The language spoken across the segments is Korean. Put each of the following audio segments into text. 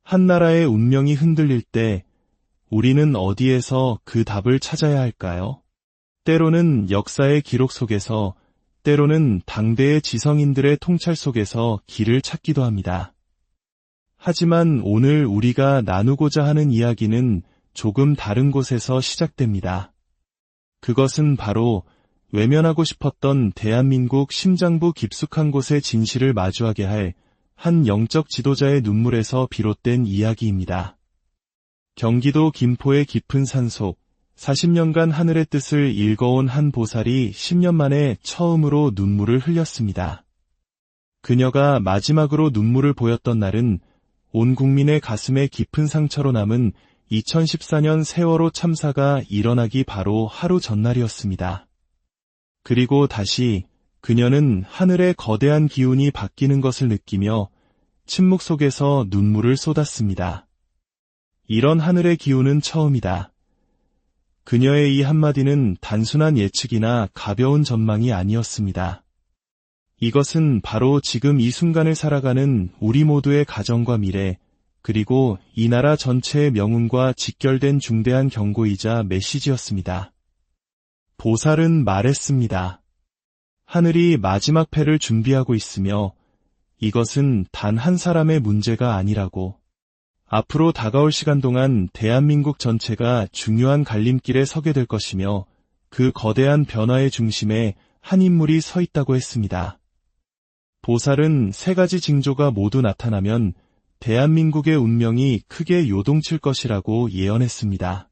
한 나라의 운명이 흔들릴 때 우리는 어디에서 그 답을 찾아야 할까요? 때로는 역사의 기록 속에서, 때로는 당대의 지성인들의 통찰 속에서 길을 찾기도 합니다. 하지만 오늘 우리가 나누고자 하는 이야기는 조금 다른 곳에서 시작됩니다. 그것은 바로 외면하고 싶었던 대한민국 심장부 깊숙한 곳의 진실을 마주하게 할 한 영적 지도자의 눈물에서 비롯된 이야기입니다. 경기도 김포의 깊은 산속, 40년간 하늘의 뜻을 읽어온 한 보살이 10년 만에 처음으로 눈물을 흘렸습니다. 그녀가 마지막으로 눈물을 보였던 날은 온 국민의 가슴에 깊은 상처로 남은 2014년 세월호 참사가 일어나기 바로 하루 전날이었습니다. 그리고 다시 그녀는 하늘의 거대한 기운이 바뀌는 것을 느끼며 침묵 속에서 눈물을 쏟았습니다. 이런 하늘의 기운은 처음이다. 그녀의 이 한마디는 단순한 예측이나 가벼운 전망이 아니었습니다. 이것은 바로 지금 이 순간을 살아가는 우리 모두의 가정과 미래, 그리고 이 나라 전체의 명운과 직결된 중대한 경고이자 메시지였습니다. 보살은 말했습니다. 하늘이 마지막 패를 준비하고 있으며 이것은 단 한 사람의 문제가 아니라고. 앞으로 다가올 시간 동안 대한민국 전체가 중요한 갈림길에 서게 될 것이며 그 거대한 변화의 중심에 한 인물이 서 있다고 했습니다. 보살은 세 가지 징조가 모두 나타나면 대한민국의 운명이 크게 요동칠 것이라고 예언했습니다.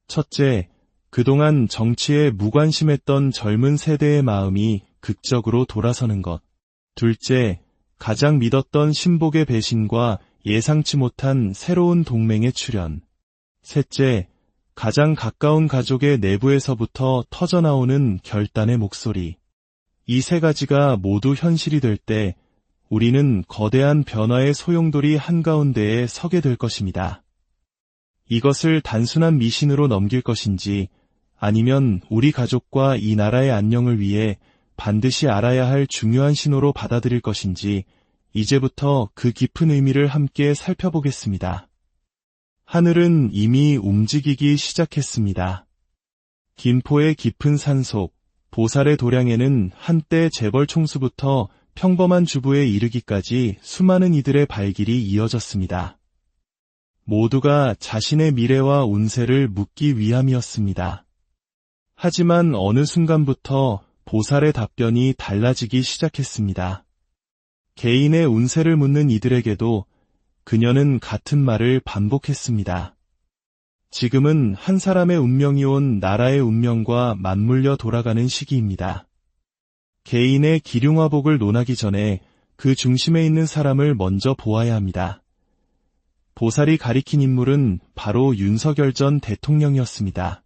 첫째, 그동안 정치에 무관심했던 젊은 세대의 마음이 극적으로 돌아서는 것. 둘째, 가장 믿었던 신복의 배신과 예상치 못한 새로운 동맹의 출현. 셋째, 가장 가까운 가족의 내부에서부터 터져나오는 결단의 목소리. 이 세 가지가 모두 현실이 될 때 우리는 거대한 변화의 소용돌이 한가운데에 서게 될 것입니다. 이것을 단순한 미신으로 넘길 것인지 아니면 우리 가족과 이 나라의 안녕을 위해 반드시 알아야 할 중요한 신호로 받아들일 것인지 이제부터 그 깊은 의미를 함께 살펴보겠습니다. 하늘은 이미 움직이기 시작했습니다. 김포의 깊은 산속, 보살의 도량에는 한때 재벌 총수부터 평범한 주부에 이르기까지 수많은 이들의 발길이 이어졌습니다. 모두가 자신의 미래와 운세를 묻기 위함이었습니다. 하지만 어느 순간부터 보살의 답변이 달라지기 시작했습니다. 개인의 운세를 묻는 이들에게도 그녀는 같은 말을 반복했습니다. 지금은 한 사람의 운명이 온 나라의 운명과 맞물려 돌아가는 시기입니다. 개인의 기륭화복을 논하기 전에 그 중심에 있는 사람을 먼저 보아야 합니다. 보살이 가리킨 인물은 바로 윤석열 전 대통령이었습니다.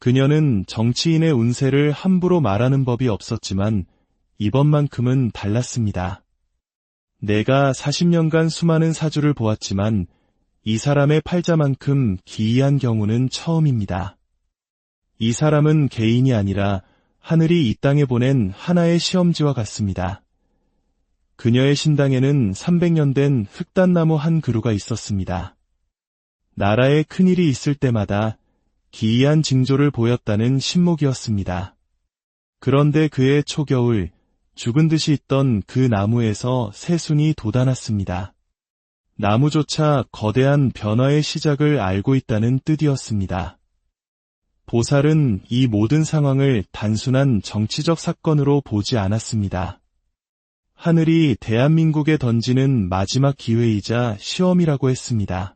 그녀는 정치인의 운세를 함부로 말하는 법이 없었지만 이번만큼은 달랐습니다. 내가 40년간 수많은 사주를 보았지만 이 사람의 팔자만큼 기이한 경우는 처음입니다. 이 사람은 개인이 아니라 하늘이 이 땅에 보낸 하나의 시험지와 같습니다. 그녀의 신당에는 300년 된 흑단나무 한 그루가 있었습니다. 나라에 큰일이 있을 때마다 기이한 징조를 보였다는 신목이었습니다. 그런데 그해 초겨울 죽은 듯이 있던 그 나무에서 새순이 돋아났습니다. 나무조차 거대한 변화의 시작을 알고 있다는 뜻이었습니다. 보살은 이 모든 상황을 단순한 정치적 사건으로 보지 않았습니다. 하늘이 대한민국에 던지는 마지막 기회이자 시험이라고 했습니다.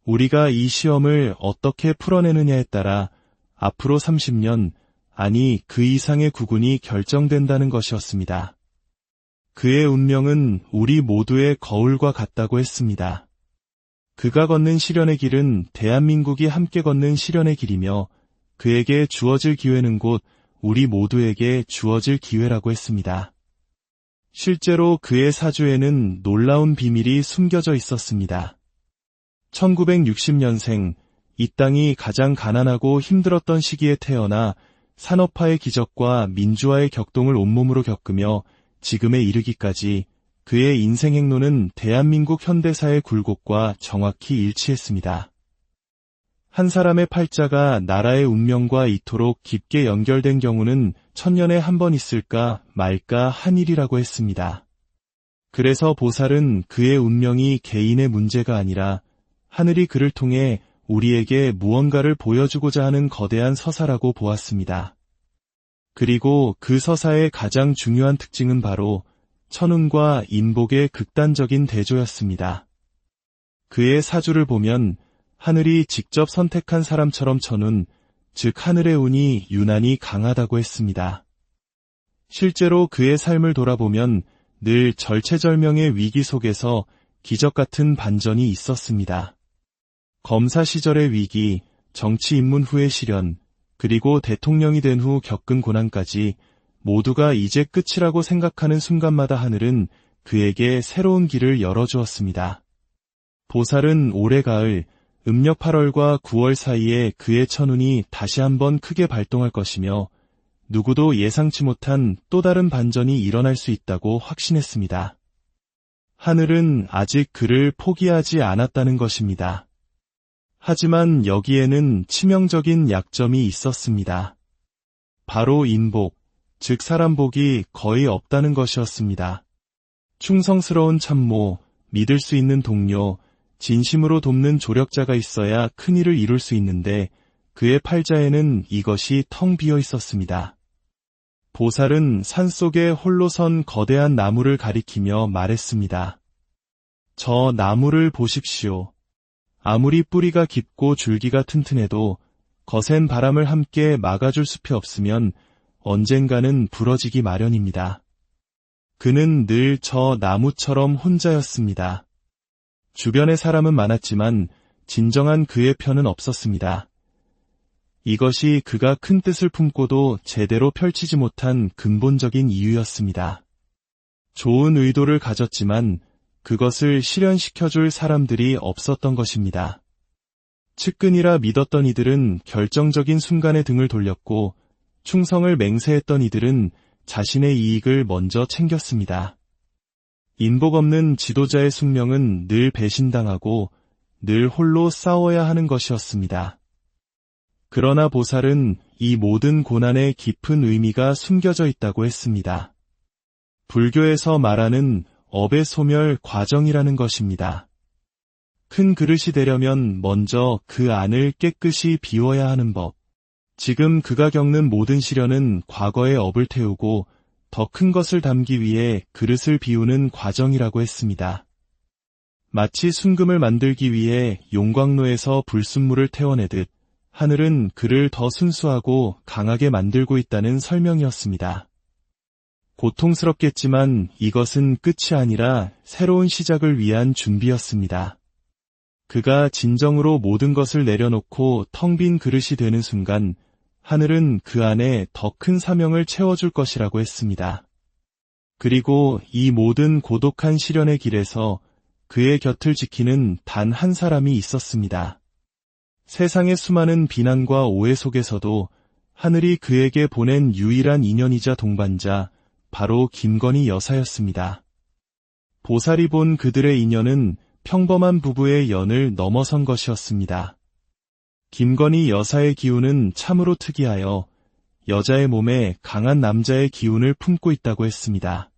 우리가 이 시험을 어떻게 풀어내느냐에 따라 앞으로 30년, 아니 그 이상의 국운이 결정된다는 것이었습니다. 그의 운명은 우리 모두의 거울과 같다고 했습니다. 그가 걷는 시련의 길은 대한민국이 함께 걷는 시련의 길이며 그에게 주어질 기회는 곧 우리 모두에게 주어질 기회라고 했습니다. 실제로 그의 사주에는 놀라운 비밀이 숨겨져 있었습니다. 1960년생, 이 땅이 가장 가난하고 힘들었던 시기에 태어나 산업화의 기적과 민주화의 격동을 온몸으로 겪으며 지금에 이르기까지 그의 인생 행로는 대한민국 현대사의 굴곡과 정확히 일치했습니다. 한 사람의 팔자가 나라의 운명과 이토록 깊게 연결된 경우는 천년에 한 번 있을까 말까 한 일이라고 했습니다. 그래서 보살은 그의 운명이 개인의 문제가 아니라 하늘이 그를 통해 우리에게 무언가를 보여주고자 하는 거대한 서사라고 보았습니다. 그리고 그 서사의 가장 중요한 특징은 바로 천운과 인복의 극단적인 대조였습니다. 그의 사주를 보면 하늘이 직접 선택한 사람처럼 천운, 즉 하늘의 운이 유난히 강하다고 했습니다. 실제로 그의 삶을 돌아보면 늘 절체절명의 위기 속에서 기적 같은 반전이 있었습니다. 검사 시절의 위기, 정치 입문 후의 시련, 그리고 대통령이 된 후 겪은 고난까지 모두가 이제 끝이라고 생각하는 순간마다 하늘은 그에게 새로운 길을 열어주었습니다. 보살은 올해 가을, 음력 8월과 9월 사이에 그의 천운이 다시 한번 크게 발동할 것이며 누구도 예상치 못한 또 다른 반전이 일어날 수 있다고 확신했습니다. 하늘은 아직 그를 포기하지 않았다는 것입니다. 하지만 여기에는 치명적인 약점이 있었습니다. 바로 인복, 즉 사람 복이 거의 없다는 것이었습니다. 충성스러운 참모, 믿을 수 있는 동료, 진심으로 돕는 조력자가 있어야 큰일을 이룰 수 있는데 그의 팔자에는 이것이 텅 비어 있었습니다. 보살은 산속에 홀로 선 거대한 나무를 가리키며 말했습니다. 저 나무를 보십시오. 아무리 뿌리가 깊고 줄기가 튼튼해도 거센 바람을 함께 막아줄 숲이 없으면 언젠가는 부러지기 마련입니다. 그는 늘 저 나무처럼 혼자였습니다. 주변에 사람은 많았지만 진정한 그의 편은 없었습니다. 이것이 그가 큰 뜻을 품고도 제대로 펼치지 못한 근본적인 이유였습니다. 좋은 의도를 가졌지만 그것을 실현시켜줄 사람들이 없었던 것입니다. 측근이라 믿었던 이들은 결정적인 순간에 등을 돌렸고 충성을 맹세했던 이들은 자신의 이익을 먼저 챙겼습니다. 인복 없는 지도자의 숙명은 늘 배신당하고 늘 홀로 싸워야 하는 것이었습니다. 그러나 보살은 이 모든 고난에 깊은 의미가 숨겨져 있다고 했습니다. 불교에서 말하는 업의 소멸 과정이라는 것입니다. 큰 그릇이 되려면 먼저 그 안을 깨끗이 비워야 하는 법. 지금 그가 겪는 모든 시련은 과거의 업을 태우고 더 큰 것을 담기 위해 그릇을 비우는 과정이라고 했습니다. 마치 순금을 만들기 위해 용광로에서 불순물을 태워내듯 하늘은 그를 더 순수하고 강하게 만들고 있다는 설명이었습니다. 고통스럽겠지만 이것은 끝이 아니라 새로운 시작을 위한 준비였습니다. 그가 진정으로 모든 것을 내려놓고 텅 빈 그릇이 되는 순간 하늘은 그 안에 더 큰 사명을 채워줄 것이라고 했습니다. 그리고 이 모든 고독한 시련의 길에서 그의 곁을 지키는 단 한 사람이 있었습니다. 세상의 수많은 비난과 오해 속에서도 하늘이 그에게 보낸 유일한 인연이자 동반자, 바로 김건희 여사였습니다. 보살이 본 그들의 인연은 평범한 부부의 연을 넘어선 것이었습니다. 김건희 여사의 기운은 참으로 특이하여 여자의 몸에 강한 남자의 기운을 품고 있다고 했습니다.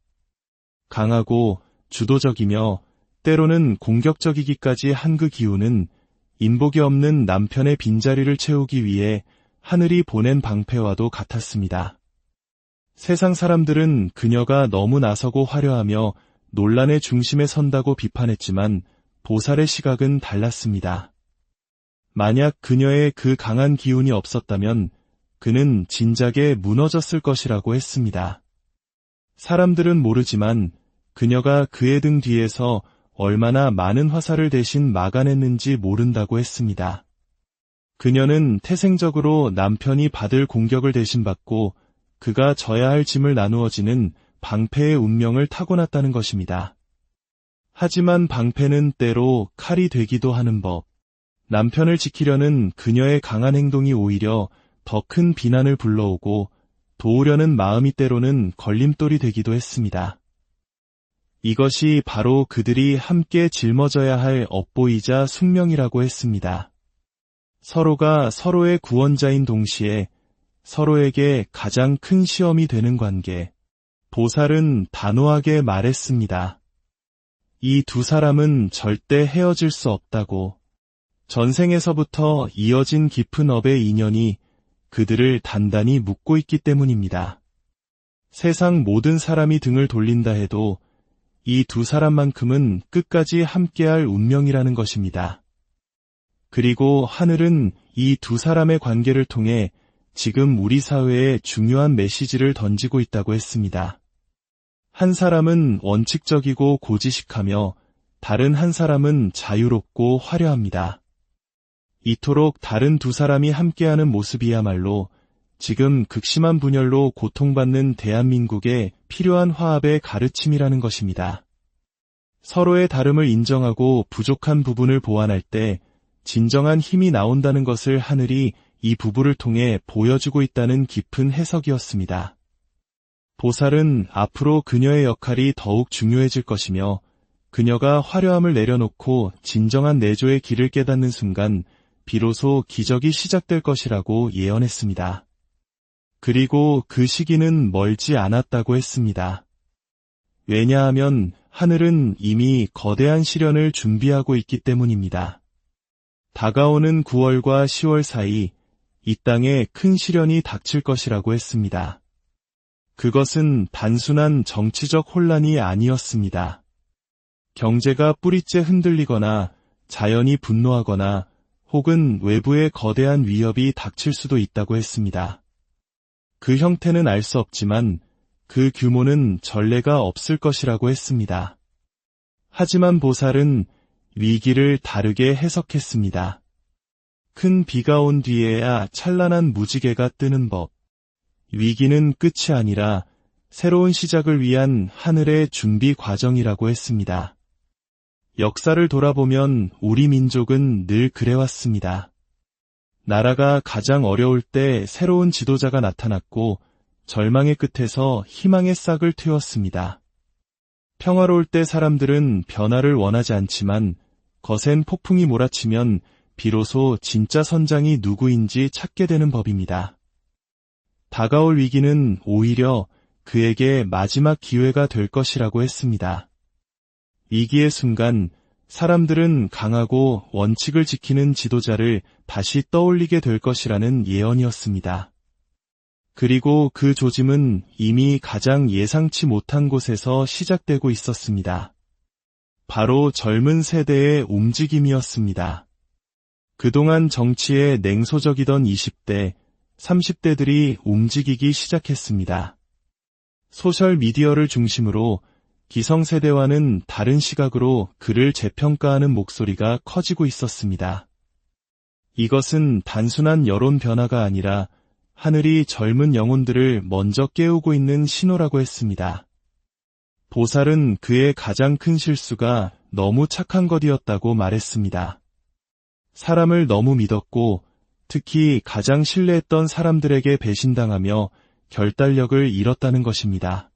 강하고 주도적이며 때로는 공격적이기까지 한 그 기운은 인복이 없는 남편의 빈자리를 채우기 위해 하늘이 보낸 방패와도 같았습니다. 세상 사람들은 그녀가 너무 나서고 화려하며 논란의 중심에 선다고 비판했지만 보살의 시각은 달랐습니다. 만약 그녀의 그 강한 기운이 없었다면 그는 진작에 무너졌을 것이라고 했습니다. 사람들은 모르지만 그녀가 그의 등 뒤에서 얼마나 많은 화살을 대신 막아냈는지 모른다고 했습니다. 그녀는 태생적으로 남편이 받을 공격을 대신 받고 그가 져야 할 짐을 나누어지는 방패의 운명을 타고났다는 것입니다. 하지만 방패는 때로 칼이 되기도 하는 법. 남편을 지키려는 그녀의 강한 행동이 오히려 더 큰 비난을 불러오고 도우려는 마음이 때로는 걸림돌이 되기도 했습니다. 이것이 바로 그들이 함께 짊어져야 할 업보이자 숙명이라고 했습니다. 서로가 서로의 구원자인 동시에 서로에게 가장 큰 시험이 되는 관계. 보살은 단호하게 말했습니다. 이 두 사람은 절대 헤어질 수 없다고. 전생에서부터 이어진 깊은 업의 인연이 그들을 단단히 묶고 있기 때문입니다. 세상 모든 사람이 등을 돌린다 해도 이 두 사람만큼은 끝까지 함께할 운명이라는 것입니다. 그리고 하늘은 이 두 사람의 관계를 통해 지금 우리 사회에 중요한 메시지를 던지고 있다고 했습니다. 한 사람은 원칙적이고 고지식하며 다른 한 사람은 자유롭고 화려합니다. 이토록 다른 두 사람이 함께하는 모습이야말로 지금 극심한 분열로 고통받는 대한민국에 필요한 화합의 가르침이라는 것입니다. 서로의 다름을 인정하고 부족한 부분을 보완할 때 진정한 힘이 나온다는 것을 하늘이 이 부부를 통해 보여주고 있다는 깊은 해석이었습니다. 보살은 앞으로 그녀의 역할이 더욱 중요해질 것이며 그녀가 화려함을 내려놓고 진정한 내조의 길을 깨닫는 순간 비로소 기적이 시작될 것이라고 예언했습니다. 그리고 그 시기는 멀지 않았다고 했습니다. 왜냐하면 하늘은 이미 거대한 시련을 준비하고 있기 때문입니다. 다가오는 9월과 10월 사이 이 땅에 큰 시련이 닥칠 것이라고 했습니다. 그것은 단순한 정치적 혼란이 아니었습니다. 경제가 뿌리째 흔들리거나 자연이 분노하거나 혹은 외부의 거대한 위협이 닥칠 수도 있다고 했습니다. 그 형태는 알 수 없지만 그 규모는 전례가 없을 것이라고 했습니다. 하지만 보살은 위기를 다르게 해석했습니다. 큰 비가 온 뒤에야 찬란한 무지개가 뜨는 법. 위기는 끝이 아니라 새로운 시작을 위한 하늘의 준비 과정이라고 했습니다. 역사를 돌아보면 우리 민족은 늘 그래왔습니다. 나라가 가장 어려울 때 새로운 지도자가 나타났고 절망의 끝에서 희망의 싹을 틔웠습니다. 평화로울 때 사람들은 변화를 원하지 않지만 거센 폭풍이 몰아치면 비로소 진짜 선장이 누구인지 찾게 되는 법입니다. 다가올 위기는 오히려 그에게 마지막 기회가 될 것이라고 했습니다. 위기의 순간 사람들은 강하고 원칙을 지키는 지도자를 다시 떠올리게 될 것이라는 예언이었습니다. 그리고 그 조짐은 이미 가장 예상치 못한 곳에서 시작되고 있었습니다. 바로 젊은 세대의 움직임이었습니다. 그동안 정치에 냉소적이던 20대, 30대들이 움직이기 시작했습니다. 소셜미디어를 중심으로 기성세대와는 다른 시각으로 그를 재평가하는 목소리가 커지고 있었습니다. 이것은 단순한 여론 변화가 아니라 하늘이 젊은 영혼들을 먼저 깨우고 있는 신호라고 했습니다. 보살은 그의 가장 큰 실수가 너무 착한 것이었다고 말했습니다. 사람을 너무 믿었고 특히 가장 신뢰했던 사람들에게 배신당하며 결단력을 잃었다는 것입니다.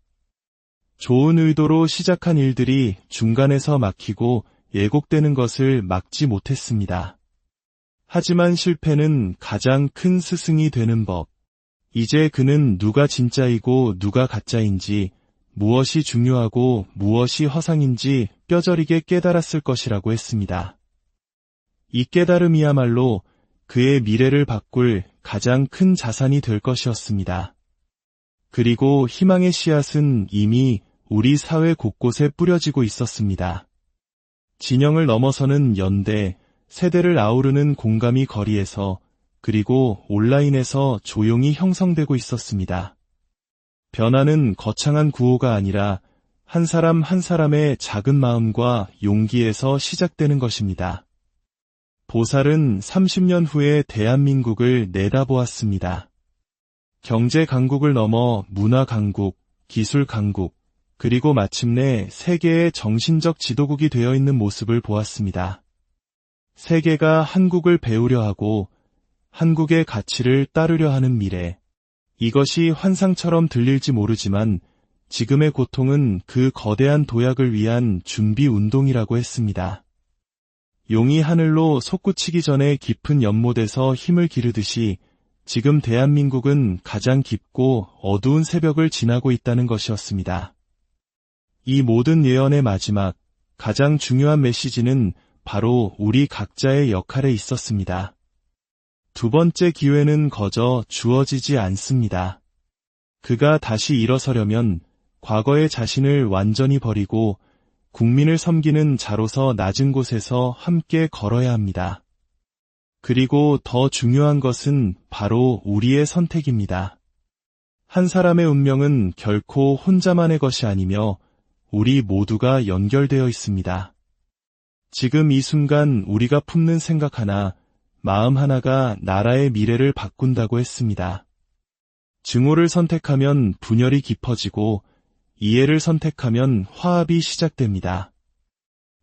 좋은 의도로 시작한 일들이 중간에서 막히고 예곡되는 것을 막지 못했습니다. 하지만 실패는 가장 큰 스승이 되는 법. 이제 그는 누가 진짜이고 누가 가짜인지, 무엇이 중요하고 무엇이 허상인지 뼈저리게 깨달았을 것이라고 했습니다. 이 깨달음이야말로 그의 미래를 바꿀 가장 큰 자산이 될 것이었습니다. 그리고 희망의 씨앗은 이미 우리 사회 곳곳에 뿌려지고 있었습니다. 진영을 넘어서는 연대, 세대를 아우르는 공감이 거리에서 그리고 온라인에서 조용히 형성되고 있었습니다. 변화는 거창한 구호가 아니라 한 사람 한 사람의 작은 마음과 용기에서 시작되는 것입니다. 보살은 30년 후의 대한민국을 내다보았습니다. 경제 강국을 넘어 문화 강국, 기술 강국, 그리고 마침내 세계의 정신적 지도국이 되어 있는 모습을 보았습니다. 세계가 한국을 배우려 하고 한국의 가치를 따르려 하는 미래. 이것이 환상처럼 들릴지 모르지만 지금의 고통은 그 거대한 도약을 위한 준비 운동이라고 했습니다. 용이 하늘로 솟구치기 전에 깊은 연못에서 힘을 기르듯이 지금 대한민국은 가장 깊고 어두운 새벽을 지나고 있다는 것이었습니다. 이 모든 예언의 마지막, 가장 중요한 메시지는 바로 우리 각자의 역할에 있었습니다. 두 번째 기회는 거저 주어지지 않습니다. 그가 다시 일어서려면 과거의 자신을 완전히 버리고 국민을 섬기는 자로서 낮은 곳에서 함께 걸어야 합니다. 그리고 더 중요한 것은 바로 우리의 선택입니다. 한 사람의 운명은 결코 혼자만의 것이 아니며 우리 모두가 연결되어 있습니다. 지금 이 순간 우리가 품는 생각 하나, 마음 하나가 나라의 미래를 바꾼다고 했습니다. 증오를 선택하면 분열이 깊어지고 이해를 선택하면 화합이 시작됩니다.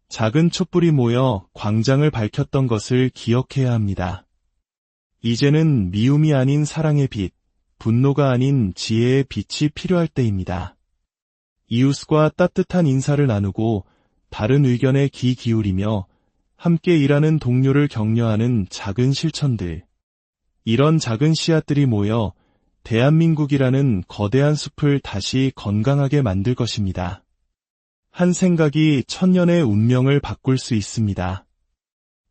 작은 촛불이 모여 광장을 밝혔던 것을 기억해야 합니다. 이제는 미움이 아닌 사랑의 빛, 분노가 아닌 지혜의 빛이 필요할 때입니다. 이웃과 따뜻한 인사를 나누고 다른 의견에 귀 기울이며 함께 일하는 동료를 격려하는 작은 실천들. 이런 작은 씨앗들이 모여 대한민국이라는 거대한 숲을 다시 건강하게 만들 것입니다. 한 생각이 천년의 운명을 바꿀 수 있습니다.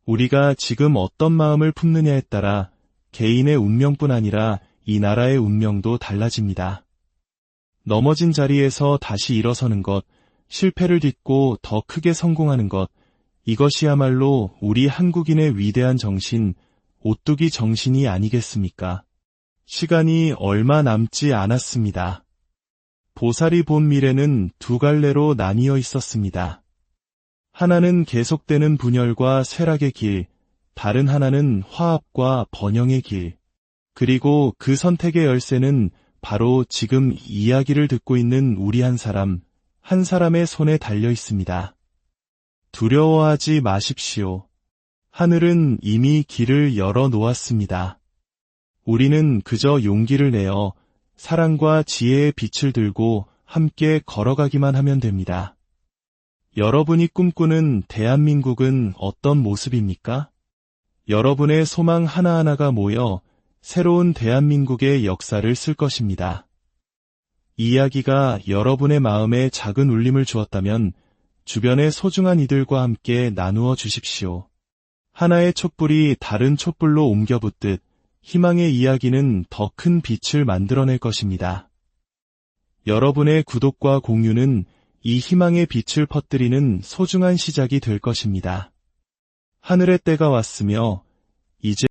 우리가 지금 어떤 마음을 품느냐에 따라 개인의 운명뿐 아니라 이 나라의 운명도 달라집니다. 넘어진 자리에서 다시 일어서는 것, 실패를 딛고 더 크게 성공하는 것, 이것이야말로 우리 한국인의 위대한 정신, 오뚜기 정신이 아니겠습니까? 시간이 얼마 남지 않았습니다. 보살이 본 미래는 두 갈래로 나뉘어 있었습니다. 하나는 계속되는 분열과 쇠락의 길, 다른 하나는 화합과 번영의 길. 그리고 그 선택의 열쇠는 바로 지금 이야기를 듣고 있는 우리 한 사람의 손에 달려 있습니다. 두려워하지 마십시오. 하늘은 이미 길을 열어 놓았습니다. 우리는 그저 용기를 내어 사랑과 지혜의 빛을 들고 함께 걸어가기만 하면 됩니다. 여러분이 꿈꾸는 대한민국은 어떤 모습입니까? 여러분의 소망 하나하나가 모여 새로운 대한민국의 역사를 쓸 것입니다. 이 이야기가 여러분의 마음에 작은 울림을 주었다면 주변의 소중한 이들과 함께 나누어 주십시오. 하나의 촛불이 다른 촛불로 옮겨 붙듯 희망의 이야기는 더 큰 빛을 만들어낼 것입니다. 여러분의 구독과 공유는 이 희망의 빛을 퍼뜨리는 소중한 시작이 될 것입니다. 하늘의 때가 왔으며 이제